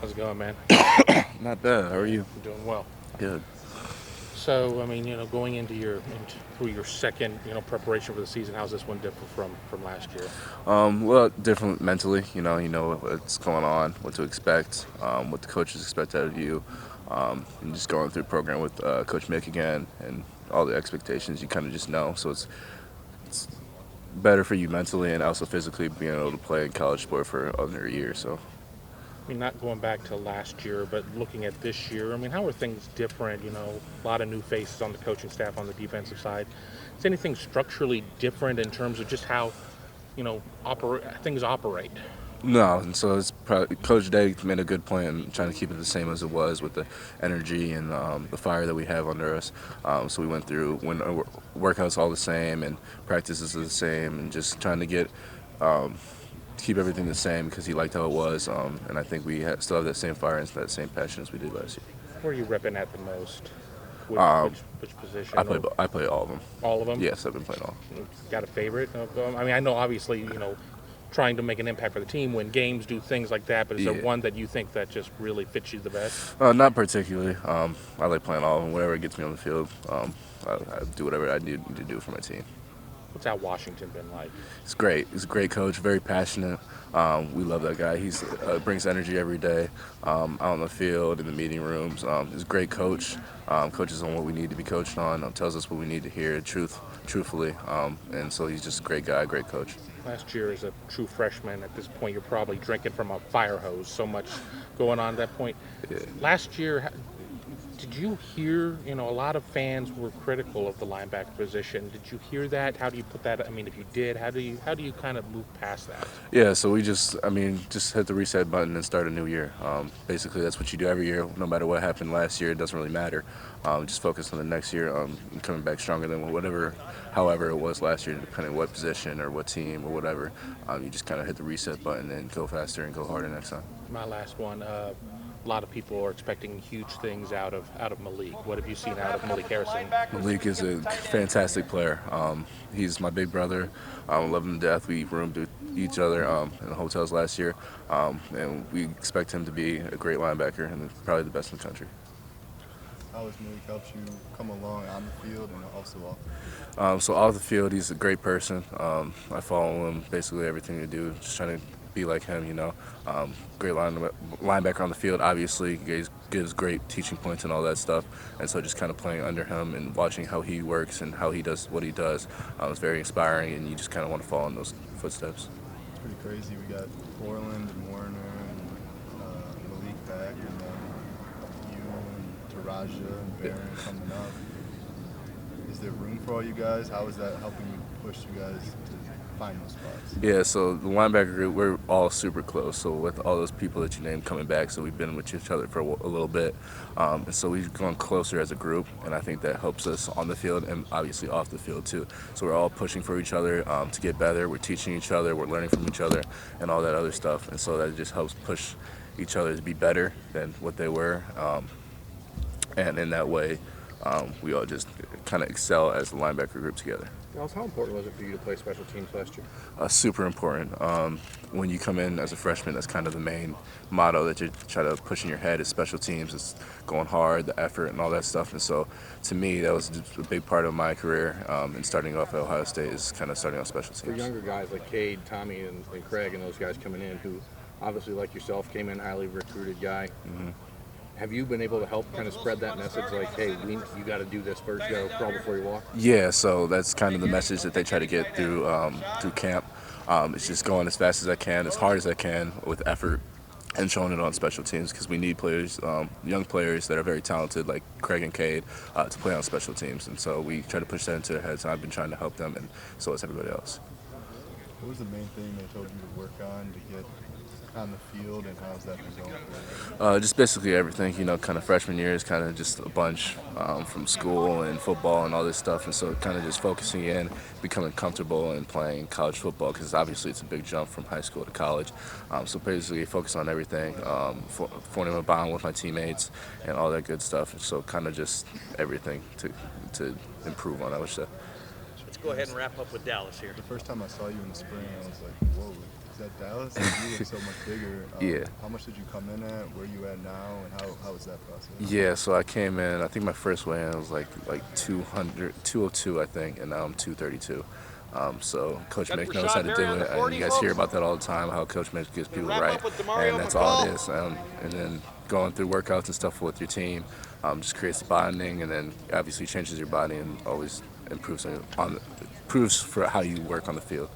How's it going, man? Not bad. How are you? I'm doing well. Good. So, I mean, going through your second, preparation for the season, how's this one different from last year? Well, different mentally. You know what's going on, what to expect, what the coaches expect out of you, and just going through the program with Coach Mick again, and all the expectations you kind of just know. So it's better for you mentally and also physically being able to play in college sport for under a year. So I mean, not going back to last year, but looking at this year, I mean, how are things different? A lot of new faces on the coaching staff on the defensive side. Is anything structurally different in terms of just how, things operate? no, and so it's probably Coach Day made a good point in trying to keep it the same as it was with the energy and the fire that we have under us. So we went through when workouts all the same and practices are the same, and just trying to keep everything the same because he liked how it was. And I think still have that same fire and that same passion as we did last year. Where are you repping at the most? Which position? I play all of them. All of them? Yes, I've been playing all. Got a favorite? I mean, I know obviously, trying to make an impact for the team, win games, do things like that. But is there Yeah. one that you think that just really fits you the best? Not particularly. I like playing all of them. Whatever gets me on the field, I do whatever I need to do for my team. What's Al Washington been like? He's great. He's a great coach, very passionate. We love that guy. He's brings energy every day out on the field, in the meeting rooms. He's a great coach. Coaches on what we need to be coached on. Tells us what we need to hear, truthfully. And so he's just a great guy, great coach. Last year, as a true freshman, at this point, you're probably drinking from a fire hose. So much going on at that point. Yeah. Last year, did you hear? A lot of fans were critical of the linebacker position. Did you hear that? How do you put that? I mean, if you did, how do you kind of move past that? Yeah, so we just hit the reset button and start a new year. Basically, that's what you do every year. No matter what happened last year, it doesn't really matter. Just focus on the next year, and coming back stronger than however it was last year, depending on what position or what team or whatever. You just kind of hit the reset button and go faster and go harder next time. My last one. A lot of people are expecting huge things out of Malik. What have you seen out of Malik Harrison? Malik is a fantastic player. He's my big brother. I love him to death. We roomed with each other in the hotels last year, and we expect him to be a great linebacker and probably the best in the country. How has Malik helped you come along on the field and also off the field? So off the field, he's a great person. I follow him basically everything he do, just trying to be like him. Great linebacker on the field. Obviously, gives great teaching points and all that stuff. And so just kind of playing under him and watching how he works and how he does what he does is very inspiring. And you just kind of want to follow in those footsteps. It's pretty crazy. We got Borland and Warner and Malik back, and then you and Taraja and Barron coming up. Is there room for all you guys? How is that helping you push you guys to find those spots? Yeah, so the linebacker group, we're all super close. So with all those people that you named coming back, so we've been with each other for a little bit. And so we've gone closer as a group, and I think that helps us on the field and obviously off the field too. So we're all pushing for each other to get better. We're teaching each other, we're learning from each other, and all that other stuff. And so that just helps push each other to be better than what they were. And in that way, we all just kind of excel as a linebacker group together. Dallas, how important was it for you to play special teams last year? Super important. When you come in as a freshman, that's kind of the main motto that you try to push in your head is special teams. It's going hard, the effort, and all that stuff. And so, to me, that was just a big part of my career. And starting off at Ohio State is kind of starting on special teams. For younger guys like Cade, Tommy, and Craig, and those guys coming in who obviously, like yourself, came in highly recruited guy. Mm-hmm. Have you been able to help kind of spread that message like, hey, you got to do this first, you got to crawl before you walk? Yeah, so that's kind of the message that they try to get through camp. It's just going as fast as I can, as hard as I can, with effort, and showing it on special teams because we need players, young players that are very talented like Craig and Cade, to play on special teams. And so we try to push that into their heads, and I've been trying to help them, and so has everybody else. What was the main thing they told you to work on to get on the field, and how's that been going? Just basically everything, kind of freshman year is kind of just a bunch from school and football and all this stuff, and so kind of just focusing in, becoming comfortable and playing college football because obviously it's a big jump from high school to college. So basically focus on everything, forming a bond with my teammates and all that good stuff. So kind of just everything to improve on, I would say. Let's go ahead and wrap up with Dallas here. The first time I saw you in the spring, I was like, whoa, is at Dallas, you look so much bigger. Yeah. How much did you come in at? Where you at now? And how was that process? Yeah, so I came in, I think my first weigh-in was like 202, I think, and now I'm 232. So Coach Mick knows how to do it. And you guys hear about that all the time, how Coach Mick gets people right, and that's all it is. And then going through workouts and stuff with your team just creates bonding, and then obviously changes your body and always improves for how you work on the field.